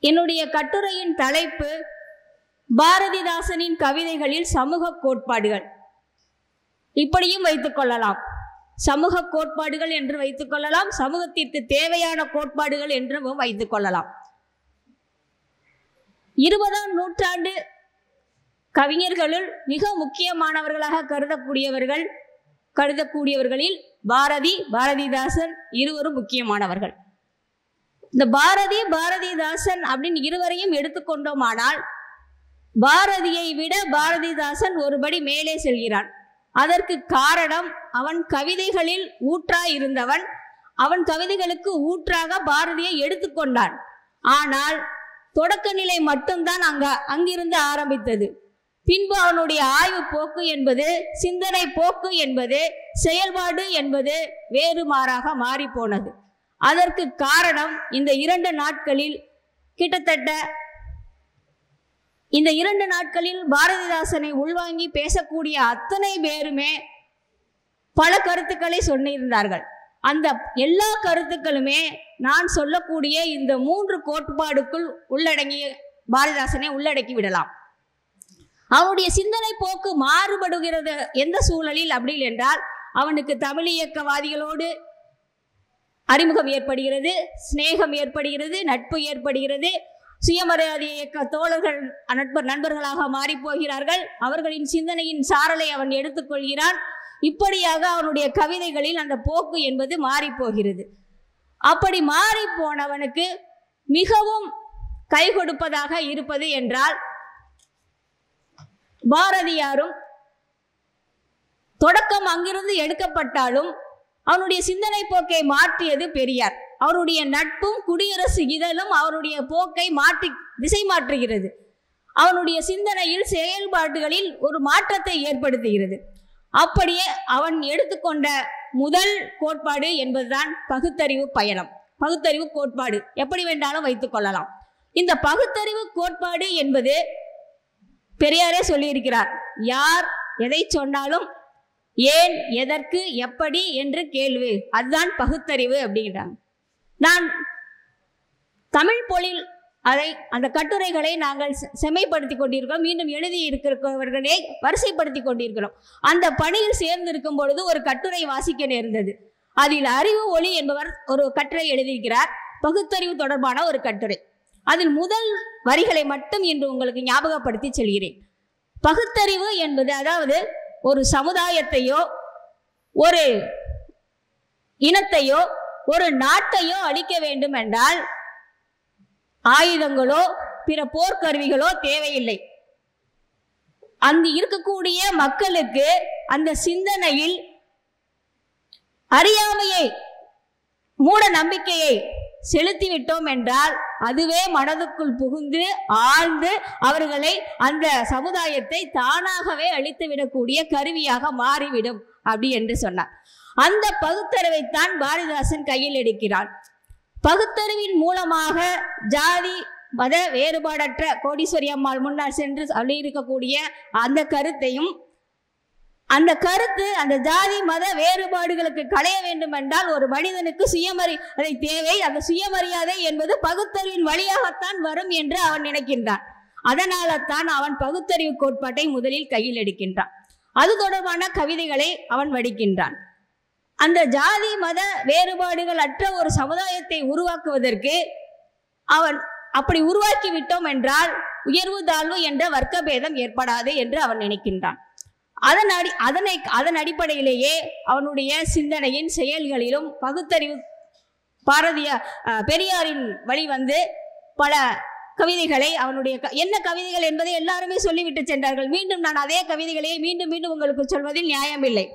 என்னுடைய கட்டுரையின் தலைப்பு பாரதிதாசனின் கவிதைகளில் சமூக கோட்பாடுகள். இப்படியும் வைத்துக் கொள்ளலாம், சமூக கோட்பாடுகள் என்று வைத்துக் கொள்ளலாம், சமூகத்திற்கு தேவையான கோட்பாடுகள் என்றும் வைத்துக் கொள்ளலாம். 20ஆம் நூற்றாண்டு கவிஞர்களுள் மிக முக்கியமானவர்களாக கருதக்கூடியவர்களில் பாரதிதாசன் இருவரும் முக்கியமானவர்கள். இந்த பாரதிதாசன் அப்படின்னு இருவரையும் எடுத்துக்கொண்டோமானால் பாரதியை விட பாரதிதாசன் ஒருபடி மேலே செல்கிறான். அதற்கு காரணம், அவன் கவிதைகளில் ஊற்றாய் இருந்தவன். அவன் கவிதைகளுக்கு ஊற்றாக பாரதியை எடுத்துக்கொண்டான். ஆனால் தொடக்க நிலை மட்டும்தான் அங்கிருந்து ஆரம்பித்தது. பின்பு அவனுடைய ஆய்வு போக்கு என்பது, சிந்தனை போக்கு என்பது, செயல்பாடு என்பது வேறு மாறாக மாறி போனது. அதற்கு காரணம் இந்த 2 நாட்களில் கிட்டத்தட்ட இந்த 2 நாட்களில் பாரதிதாசனை உள்வாங்கி பேசக்கூடிய அத்தனை பேருமே பல கருத்துக்களை சொல்லியிருந்தார்கள். அந்த எல்லா கருத்துக்களுமே நான் சொல்லக்கூடிய இந்த 3 கோட்பாடுக்குள் பாரதிதாசனை உள்ளடக்கி விடலாம். அவனுடைய சிந்தனை போக்கு மாறுபடுகிறது எந்த சூழலில் அப்படி என்றால், அவனுக்கு தமிழ் இயக்கவாதிகளோடு அறிமுகம் ஏற்படுகிறது, சிநேகம் ஏற்படுகிறது, நட்பு ஏற்படுகிறது. சுயமரியாதை இயக்க தோழர்கள் நண்பர்களாக மாறி போகிறார்கள். அவர்களின் சிந்தனையின் சாரலை அவன் எடுத்துக்கொள்கிறான். இப்படியாக அவனுடைய கவிதைகளில் அந்த போக்கு என்பது மாறி போகிறது. அப்படி மாறி போனவனுக்கு மிகவும் கை கொடுப்பதாக இருப்பது என்றால், பாரதியாரும் தொடக்கம் அங்கிருந்து எடுக்கப்பட்டாலும் அவனுடைய சிந்தனை போக்கை மாற்றியது பெரியார். அவருடைய நட்பும் குடியரசு இதழும் அவருடைய போக்கை திசை மாற்றுகிறது. அவனுடைய சிந்தனையில், செயல்பாடுகளில் ஒரு மாற்றத்தை ஏற்படுத்துகிறது. அப்படியே அவன் எடுத்துக்கொண்ட முதல் கோட்பாடு என்பதுதான் பகுத்தறிவு பயணம், பகுத்தறிவு கோட்பாடு. எப்படி வேண்டாலும் வைத்துக் கொள்ளலாம். இந்த பகுத்தறிவு கோட்பாடு என்பது பெரியாரே சொல்லியிருக்கிறார். யார் எதை சொன்னாலும் ஏன், எதற்கு, எப்படி என்று கேள்வி, அதுதான் பகுத்தறிவு அப்படிங்கிறாங்க. நான் தமிழ் பொழில் அந்த கட்டுரைகளை நாங்கள் செம்மைப்படுத்தி கொண்டிருக்கிறோம். மீண்டும் எழுதி இருக்கிறவர்களை வரிசைப்படுத்தி கொண்டிருக்கிறோம். அந்த பணியில் சேர்ந்திருக்கும் பொழுது ஒரு கட்டுரை வாசிக்க நேர்ந்தது. அதில் அறிவு ஒளி என்பவர் ஒரு கட்டுரை எழுதியிருக்கிறார், பகுத்தறிவு தொடர்பான ஒரு கட்டுரை. அதில் முதல் வரிகளை மட்டும் இன்று உங்களுக்கு ஞாபகப்படுத்தி செல்கிறேன். பகுத்தறிவு என்பது, அதாவது ஒரு சமுதாயத்தையோ, ஒரு இனத்தையோ, ஒரு நாட்டையோ அழிக்க வேண்டும் என்றால் ஆயுதங்களோ பிற போர்க்கருவிகளோ தேவையில்லை. அங்கு இருக்கக்கூடிய மக்களுக்கு அந்த சிந்தனையில் அறியாமையை, மூட நம்பிக்கையை செலுத்திவிட்டோம் என்றால் அதுவே மனதுக்குள் புகுந்து ஆழ்ந்து அவர்களை, அந்த சமுதாயத்தை தானாகவே அழித்துவிடக்கூடிய கருவியாக மாறிவிடும் அப்படி என்று சொன்னார். அந்த பகுத்தறிவைத்தான் பாரதிதாசன் கையில் எடுக்கிறான். பகுத்தறிவின் மூலமாக ஜாதி மத வேறுபாடற்ற கோடீஸ்வரி அம்மாள் முன்னால் சென்று சொல்லியிருக்கக்கூடிய அந்த கருத்தையும், அந்த கருத்து அந்த ஜாதி மத வேறுபாடுகளுக்கு களைய வேண்டும் என்றால் ஒரு மனிதனுக்கு சுயமரியாதை தேவை. அந்த சுயமரியாதை என்பது பகுத்தறிவின் வழியாகத்தான் வரும் என்று அவன் நினைக்கின்றான். அதனால தான் அவன் பகுத்தறிவு கோட்பாட்டை முதலில் கையில் எடுக்கின்றான். அது தொடர்பான கவிதைகளை அவன் வடிக்கின்றான். அந்த ஜாதி மத வேறுபாடுகள் அற்ற ஒரு சமுதாயத்தை உருவாக்குவதற்கு அவன் அப்படி உருவாக்கி விட்டோம் என்றால் உயர்வு தாழ்வு என்ற வர்க்க பேதம் ஏற்படாது என்று அவன் நினைக்கின்றான். அதன் அடிப்படையிலேயே அவனுடைய சிந்தனையின் செயல்களிலும் பகுத்தறிவு பெரியாரின் வழி வந்து பல கவிதைகளை, அவனுடைய என்ன கவிதைகள் என்பதை எல்லாருமே சொல்லிவிட்டு சென்றார்கள். மீண்டும் நான் அதே கவிதைகளையே மீண்டும் மீண்டும் உங்களுக்கு சொல்வதில் நியாயமில்லை.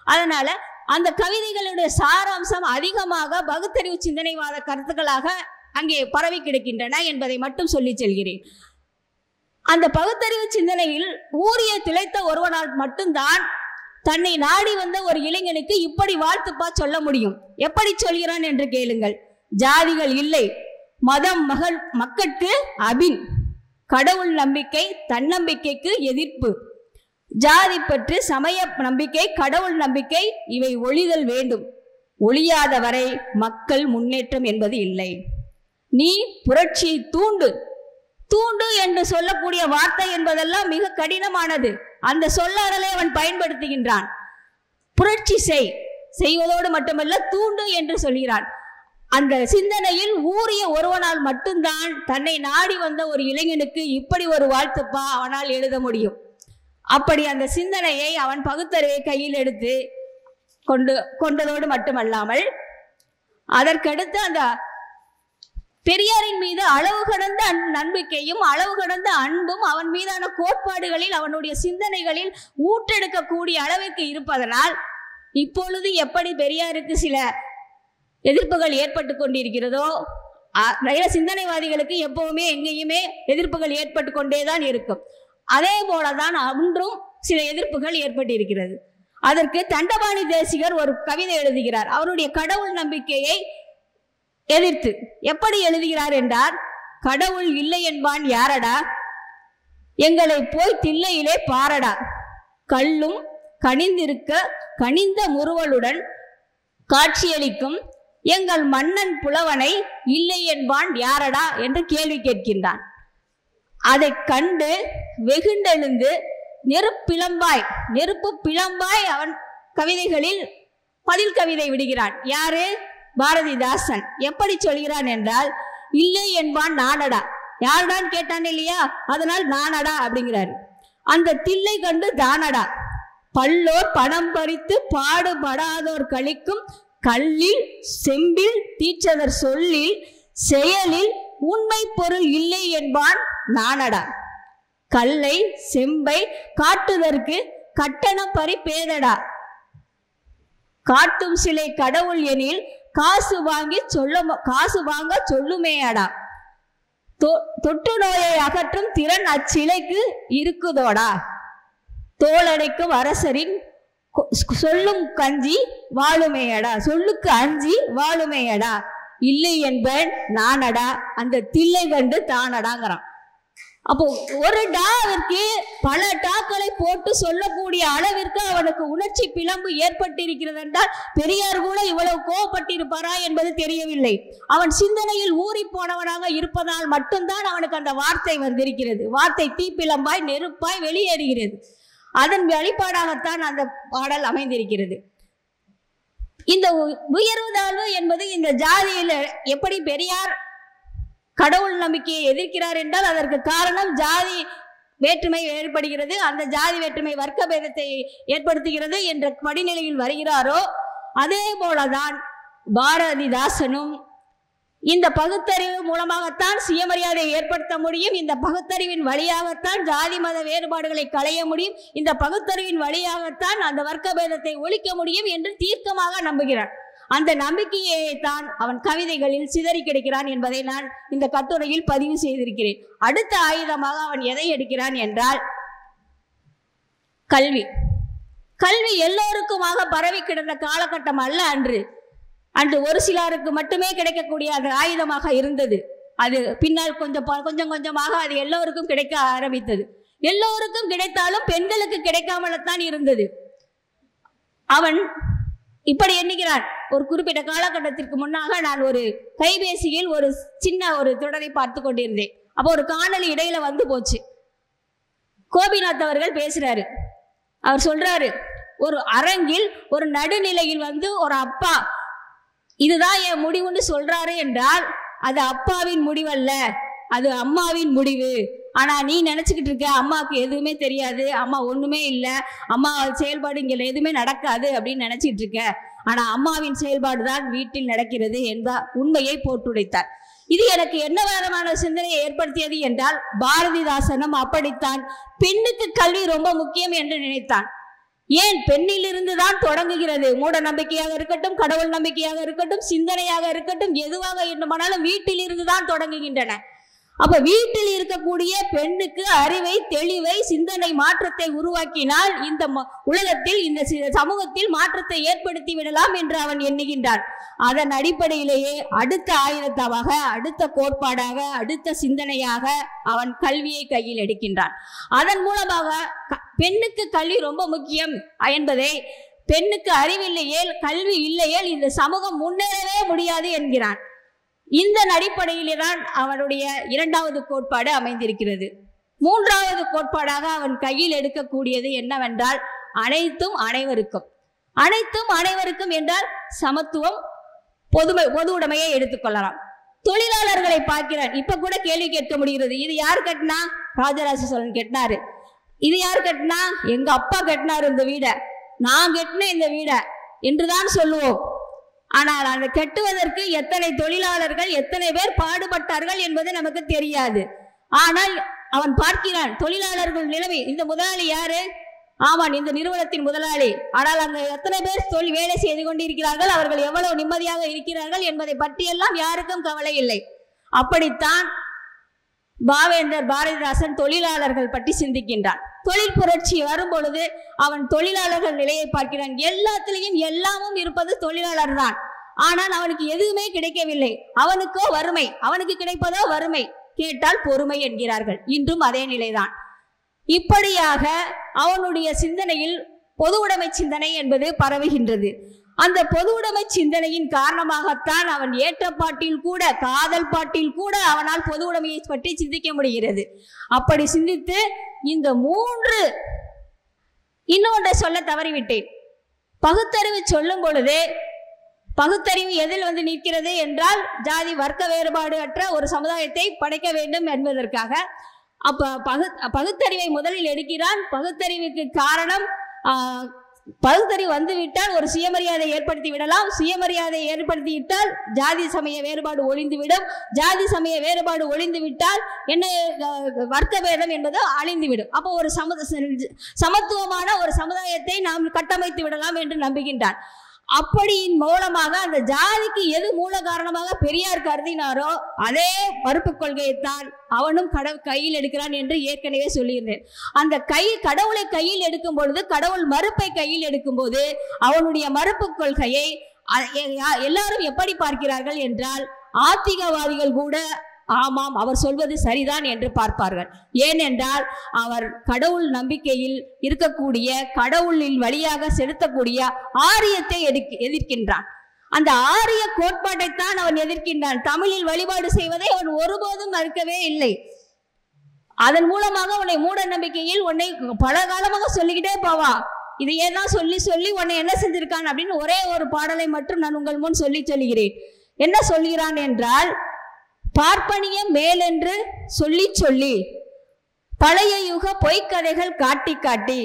அதனால அந்த கவிதைகளுடைய சாராம்சம் அதிகமாக பகுத்தறிவு சிந்தனைவாத கருத்துக்களாக அங்கே பரவி கிடக்கின்றன என்பதை மட்டும் சொல்லி செல்கிறேன். அந்த பகுத்தறிவு சிந்தனையில் ஊறிய திளைத்த ஒருவனால் மட்டும்தான் தன்னை நாடி வந்த ஒரு இளைஞனுக்கு இப்படி வாழ்த்துப்பா சொல்ல முடியும். எப்படி சொல்கிறான் என்று கேளுங்கள். ஜாதிகள் இல்லை, மதம் மக்களுக்கு அபின், கடவுள் நம்பிக்கை தன்னம்பிக்கைக்கு எதிர்ப்பு, ஜாதி பற்று சமய நம்பிக்கை கடவுள் நம்பிக்கை இவை ஒழிதல் வேண்டும். ஒழியாத வரை மக்கள் முன்னேற்றம் என்பது இல்லை. நீ புரட்சியை தூண்டு. தூண்டு என்று சொல்லக்கூடிய வார்த்தை என்பதெல்லாம் மிக கடினமானது. அந்த சொல்லாடலை அவன் பயன்படுத்துகின்றான். புரட்சி செய்வதோடு மட்டுமல்ல, தூண்டு என்று சொல்கிறான். அந்த சிந்தனையில் ஊறிய ஒருவனால் மட்டும்தான் தன்னை நாடி வந்த ஒரு இளைஞனுக்கு இப்படி ஒரு வாழ்த்துப்பா அவனால் எழுத முடியும். அப்படி அந்த சிந்தனையை அவன் பகுத்தறிவை கையில் எடுத்து கொண்டதோடு மட்டுமல்லாமல், அதற்கடுத்து அந்த பெரியாரின் மீது அளவு கடந்த நம்பிக்கையும் அளவு கடந்த அன்பும் அவன் மீதான கோட்பாடுகளில் அவனுடைய சிந்தனைகளில் ஊற்றெடுக்கக்கூடிய அளவுக்கு இருப்பதனால் இப்பொழுது எப்படி பெரியாருக்கு சில எதிர்ப்புகள் ஏற்பட்டு கொண்டிருக்கிறதோ, சிந்தனைவாதிகளுக்கு எப்பவுமே எங்கேயுமே எதிர்ப்புகள் ஏற்பட்டு கொண்டேதான் இருக்கும். அதே போலதான் அன்றும் சில எதிர்ப்புகள் ஏற்பட்டிருக்கிறது. அதற்கு தண்டபாணி தேசிகர் ஒரு கவிதை எழுதுகிறார். அவருடைய கடவுள் நம்பிக்கையை எதிர்த்து எப்படி எழுதுகிறார் என்றால், கடவுள் இல்லை என்பான் யாரடா, எங்களை போய் தில்லையிலே பாரடா, கல்லும் கனிந்திருக்க கனிந்த முறுவலுடன் காட்சியளிக்கும் எங்கள் மன்னன் புலவனை இல்லை என்பான் யாரடா என்று கேள்வி கேட்கின்றான். அதை கண்டு வெகுண்டெழுந்து நெருப்பு பிளம்பாய் அவன் கவிதைகளில் பதில் கவிதை விடுகிறான். யாரு? பாரதிதாசன். எப்படி சொல்கிறான் என்றால், இல்லை என்பான் நானடா, யாருடான்னு கேட்டான் இல்லையா, அதனால் நானடா அப்படிங்கிறாரு. அந்த தில்லை கண்டு தானடா, பல்லோர் பணம் பறித்து பாடுபடாதோர் கழிக்கும் கல்லில் செம்பில் தீச்சதர் சொல்லில் செயலில் உண்மை பொருள் இல்லை என்பான் நானடா, கல்லை செம்பை காட்டுதற்கு கட்டணம் பறி பேதடா, காட்டும் சிலை கடவுள் எனில் காசு வாங்க சொல்லுமேயடா, தொற்று நோயை அகற்றும் திறன் அச்சிலைக்கு இருக்குதோடா, தோளடைக்கும் அரசரின் சொல்லும் கஞ்சி வாழுமேயடா, சொல்லுக்கு அஞ்சி வாழுமேயடா, இல்லை என்பன் நானடா, அந்த தில்லை கண்டு தானடாங்கிறான். அப்போ ஒரு டாவிற்கு பல டாக்களை போட்டு சொல்லக்கூடிய அளவிற்கு அவனுக்கு உணர்ச்சி பிளம்பு ஏற்பட்டிருக்கிறது என்றால் பெரியார் கூட இவ்வளவு கோவப்பட்டிருப்பாரா என்பது தெரியவில்லை. அவன் சிந்தனையில் ஊறி போனவனாக இருப்பதால் மட்டும்தான் அவனுக்கு அந்த வார்த்தை வந்திருக்கிறது. வார்த்தை தீப்பிளம்பாய் நெருப்பாய் வெளியேறுகிறது. அதன் வெளிப்பாடாகத்தான் அந்த பாடல் அமைந்திருக்கிறது. இந்த உயர்வு தாழ்வு என்பது இந்த ஜாதியில் எப்படி பெரியார் கடவுள் நம்பிக்கையை எதிர்க்கிறார் என்றால் அதற்கு காரணம் ஜாதி வேற்றுமை ஏற்படுகிறது, அந்த ஜாதி வேற்றுமை வர்க்க பேதத்தை ஏற்படுத்துகிறது என்ற படிநிலையில் வருகிறாரோ, அதே போலதான் பாரதிதாசனும் இந்த பகுத்தறிவு மூலமாகத்தான் சுயமரியாதையை ஏற்படுத்த முடியும், இந்த பகுத்தறிவின் வழியாகத்தான் ஜாதி மத வேறுபாடுகளை களைய முடியும், இந்த பகுத்தறிவின் வழியாகத்தான் அந்த வர்க்க பேதத்தை ஒழிக்க முடியும் என்று தீர்க்கமாக நம்புகிறார். அந்த நம்பிக்கையை தான் அவன் கவிதைகளில் சிதறி கிடைக்கிறான் என்பதை நான் இந்த கட்டுரையில் பதிவு செய்திருக்கிறேன். அடுத்த ஆயுதமாக அவன் எதை எடுக்கிறான் என்றால் கல்வி. கல்வி எல்லோருக்குமாக பரவி கிடந்த காலகட்டம் அல்ல அன்று. அன்று ஒரு சிலருக்கு மட்டுமே கிடைக்கக்கூடிய அந்த ஆயுதமாக இருந்தது. அது பின்னால் கொஞ்சம் கொஞ்சமாக அது எல்லோருக்கும் கிடைக்க ஆரம்பித்தது. எல்லோருக்கும் கிடைத்தாலும் பெண்களுக்கு கிடைக்காமல்தான் இருந்தது. அவன் இப்படி எண்ணுகிறான். ஒரு குறிப்பிட்ட காலகட்டத்திற்கு முன்னாக நான் ஒரு கைபேசியில் ஒரு சின்ன ஒரு தொடரை பார்த்து கொண்டிருந்தேன். அப்போ ஒரு காணொலி இடையில வந்து போச்சு. கோபிநாத் அவர்கள் பேசுறாரு. அவர் சொல்றாரு, ஒரு அரங்கில் ஒரு நடுநிலையில் வந்து ஒரு அப்பா இதுதான் என் முடிவுன்னு சொல்றாரு என்றால் அது அப்பாவின் முடிவல்ல, அது அம்மாவின் முடிவு. ஆனா நீ நினைச்சுக்கிட்டு இருக்க அம்மாவுக்கு எதுவுமே தெரியாது, அம்மா ஒண்ணுமே இல்லை, அம்மா செயல்பாடு இங்க எதுவுமே நடக்காது அப்படின்னு நினைச்சிட்டு இருக்க. ஆனா அம்மாவின் செயல்பாடு தான் வீட்டில் நடக்கிறது என்ற உண்மையை போட்டுடைத்தார். இது எனக்கு என்ன விதமான சிந்தனையை ஏற்படுத்தியது என்றால், பாரதிதாசனும் அப்படித்தான் பெண்ணுக்கு கல்வி ரொம்ப முக்கியம் என்று நினைத்தான். ஏன் பெண்ணிலிருந்து தான் தொடங்குகிறது. மூட நம்பிக்கையாக இருக்கட்டும், கடவுள் நம்பிக்கையாக இருக்கட்டும், சிந்தனையாக இருக்கட்டும், எதுவாக வேண்டுமானாலும் வீட்டில் இருந்து தான் தொடங்குகின்றன. அப்ப வீட்டில் இருக்கக்கூடிய பெண்ணுக்கு அறிவை, தெளிவை, சிந்தனை மாற்றத்தை உருவாக்கினால் இந்த உலகத்தில், இந்த சமூகத்தில் மாற்றத்தை ஏற்படுத்தி விடலாம் என்று அவன் எண்ணுகின்றான். அதன் அடிப்படையிலேயே அடுத்த ஆயுதமாக, அடுத்த கோட்பாடாக, அடுத்த சிந்தனையாக அவன் கல்வியை கையில் எடுக்கின்றான். அதன் மூலமாக பெண்ணுக்கு கல்வி ரொம்ப முக்கியம் என்பதை, பெண்ணுக்கு அறிவில்லையேல், கல்வி இல்லையேல் இந்த சமூகம் முன்னேறவே முடியாது என்கிறான். இந்த அடிப்படையிலே தான் அவனுடைய இரண்டாவது கோட்பாடு அமைந்திருக்கிறது. மூன்றாவது கோட்பாடாக அவன் கையில் எடுக்கக்கூடியது என்னவென்றால் அனைத்தும் அனைவருக்கும். அனைத்தும் அனைவருக்கும் என்றால் சமத்துவம், பொது உடைமையை எடுத்துக்கொள்ளலாம். தொழிலாளர்களை பார்க்கிறான். இப்ப கூட கேள்வி கேட்க முடிகிறது, இது யார் கட்டினா? ராஜராஜ சோழன் கட்டினாரு. இது யார் கட்டினா? எங்க அப்பா கட்டினாரு இந்த வீடை, நான் கட்டின இந்த வீடை என்றுதான் சொல்லுவோம். ஆனால் அந்த கட்டுவதற்கு எத்தனை தொழிலாளர்கள், எத்தனை பேர் பாடுபட்டார்கள் என்பது நமக்கு தெரியாது. ஆனால் அவன் பார்க்கிறான் தொழிலாளர்கள் நிலைமை. இந்த முதலாளி யாரு? ஆமான், இந்த நிறுவனத்தின் முதலாளி. ஆனால் அங்க எத்தனை பேர் வேலை செய்து கொண்டிருக்கிறார்கள், அவர்கள் எவ்வளவு நிம்மதியாக இருக்கிறார்கள் என்பதை பற்றியெல்லாம் யாருக்கும் கவலை இல்லை. அப்படித்தான் பாவேந்தர் பாரதிதாசன் தொழிலாளர்கள் பற்றி சிந்திக்கின்றான். தொழில் புரட்சி வரும் பொழுது அவன் தொழிலாளர்கள் நிலையை பார்க்கிறான். எல்லாத்திலையும் எல்லாமும் இருப்பது தொழிலாளர் தான். ஆனால் அவனுக்கு எதுவுமே கிடைக்கவில்லை. அவனுக்கோ வறுமை, அவனுக்கு கிடைப்பதோ வறுமை, கேட்டால் பொறுமை என்கிறார்கள். இன்றும் அதே நிலைதான். இப்படியாக அவனுடைய சிந்தனையில் பொது உடைமை சிந்தனை என்பது பரவுகின்றது. அந்த பொது உடைமை சிந்தனையின் காரணமாகத்தான் அவன் ஏற்றப்பாட்டில் கூட, காதல் பாட்டில் கூட அவனால் பொது உடைமையை பற்றி சிந்திக்க முடிகிறது. அப்படி சிந்தித்து இந்த மூன்று, இன்னொன்றை சொல்ல தவறிவிட்டேன். பகுத்தறிவு சொல்லும் பொழுது பகுத்தறிவு எதில் வந்து நிற்கிறது என்றால் ஜாதி வர்க்க வேறுபாடு அற்ற ஒரு சமுதாயத்தை படைக்க வேண்டும் என்பதற்காக. அப்ப பகுத்தறிவை முதலில் எடுக்கிறான். பகுத்தறிவுக்கு காரணம் பகுத்தறிவு வந்துவிட்டால் ஒரு சுயமரியாதை ஏற்படுத்தி விடலாம். சுயமரியாதை ஏற்படுத்திவிட்டால் ஜாதி சமய வேறுபாடு ஒழிந்துவிடும். ஜாதி சமய வேறுபாடு ஒழிந்து விட்டால் என்ன, வர்க்க பேதம் என்பது அழிந்துவிடும். அப்போ ஒரு சமத்துவமான ஒரு சமுதாயத்தை நாம் கட்டமைத்து விடலாம் என்று நம்புகின்றான். அப்படியின் மூலமாக அந்த ஜாதிக்கு எது மூல காரணமாக பெரியார் கருதினாரோ அதே மறுப்பு கொள்கையைத்தான் அவனும் கையில் எடுக்கிறான் என்று ஏற்கனவே சொல்லியிருந்தேன். அந்த கடவுளை கையில் எடுக்கும் பொழுது, கடவுள் மறுப்பை கையில் எடுக்கும் போது அவனுடைய மறுப்பு கொள்கையை எல்லாரும் எப்படி பார்க்கிறார்கள் என்றால், ஆத்திகவாதிகள் கூட ஆமாம் அவர் சொல்வது சரிதான் என்று பார்ப்பார்கள். ஏனென்றால் அவர் கடவுள் நம்பிக்கையில் இருக்கக்கூடிய, கடவுளின் வழியாக செலுத்தக்கூடிய ஆரியத்தை எதிர்க்கின்றான். அந்த ஆரிய கோட்பாட்டைத்தான் அவன் எதிர்க்கின்றான். தமிழில் வழிபாடு செய்வதை அவன் ஒருபோதும் மறுக்கவே இல்லை. அதன் மூலமாக உன்னை மூட நம்பிக்கையில் உன்னை பல காலமாக சொல்லிக்கிட்டே போவா. இதையே தான் சொல்லி சொல்லி உன்னை என்ன செஞ்சிருக்கான் அப்படின்னு ஒரே ஒரு பாடலை மட்டும் நான் உங்கள் முன் சொல்லுகிறேன். என்ன சொல்கிறான் என்றால், பார்ப்பனியம் மேலென்று சொல்லி சொல்லி பழைய யுக பொய்க்கதைகள் காட்டி காட்டி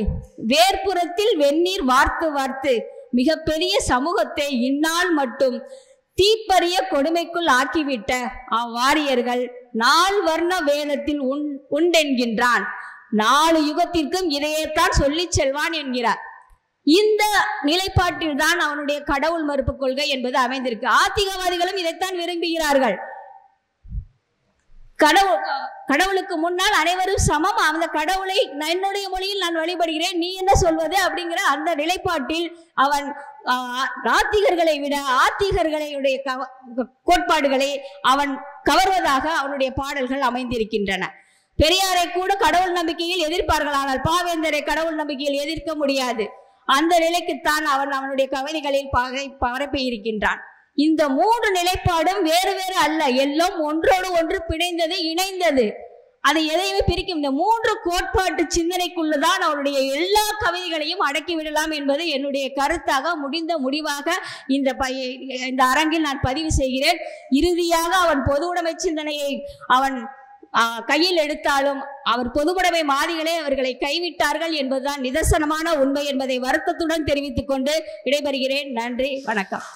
வேர்ப்புறத்தில் வெந்நீர் வார்த்து வார்த்து மிகப்பெரிய சமூகத்தை இந்நாள் மட்டும் தீப்பறிய கொடுமைக்குள் ஆக்கிவிட்ட அவ்வாரியர்கள் நால் வர்ண வேதத்தில் உண்டென்கின்றான். 4 யுகத்திற்கும் இதையேத்தான் சொல்லி செல்வான் என்கிறார். இந்த நிலைப்பாட்டில் தான் அவனுடைய கடவுள் மறுப்பு கொள்கை என்பது அமைந்திருக்கு. ஆத்திகவாதிகளும் இதைத்தான் விரும்புகிறார்கள். கடவுளுக்கு முன்னால் அனைவரும் சமம், அந்த கடவுளை என்னுடைய மொழியில் நான் வழிபடுகிறேன், நீ என்ன சொல்வது அப்படிங்கிற அந்த நிலைப்பாட்டில் அவன் நாத்திகர்களை விட ஆத்திகர்களுடைய கோட்பாடுகளை அவன் கவர்வதாக அவனுடைய பாடல்கள் அமைந்திருக்கின்றன. பெரியாரை கூட கடவுள் நம்பிக்கையில் எதிர்ப்பார்கள், ஆனால் பாவேந்தரை கடவுள் நம்பிக்கையில் எதிர்க்க முடியாது. அந்த நிலைக்குத்தான் அவன் அவனுடைய கவிதைகளில் பரப்பி இருக்கின்றான். இந்த 3 நிலைப்பாடும் வேறு வேறு அல்ல, எல்லாம் ஒன்றோடு ஒன்று பிணைந்தது, இணைந்தது. அதை எதையுமே பிரிக்கும். இந்த 3 கோட்பாட்டு சிந்தனைக்குள்ளதான் அவருடைய எல்லா கவிதைகளையும் அடக்கிவிடலாம் என்பது என்னுடைய கருத்தாக, முடிவாக இந்த அரங்கில் நான் பதிவு செய்கிறேன். இறுதியாக அவன் பொது உடைமை சிந்தனையை அவன் கையில் எடுத்தாலும் அவர் பொதுவுடைமை மாதிகளே அவர்களை கைவிட்டார்கள் என்பதுதான் நிதர்சனமான உண்மை என்பதை வருத்தத்துடன் தெரிவித்துக் கொண்டு விடைபெறுகிறேன். நன்றி, வணக்கம்.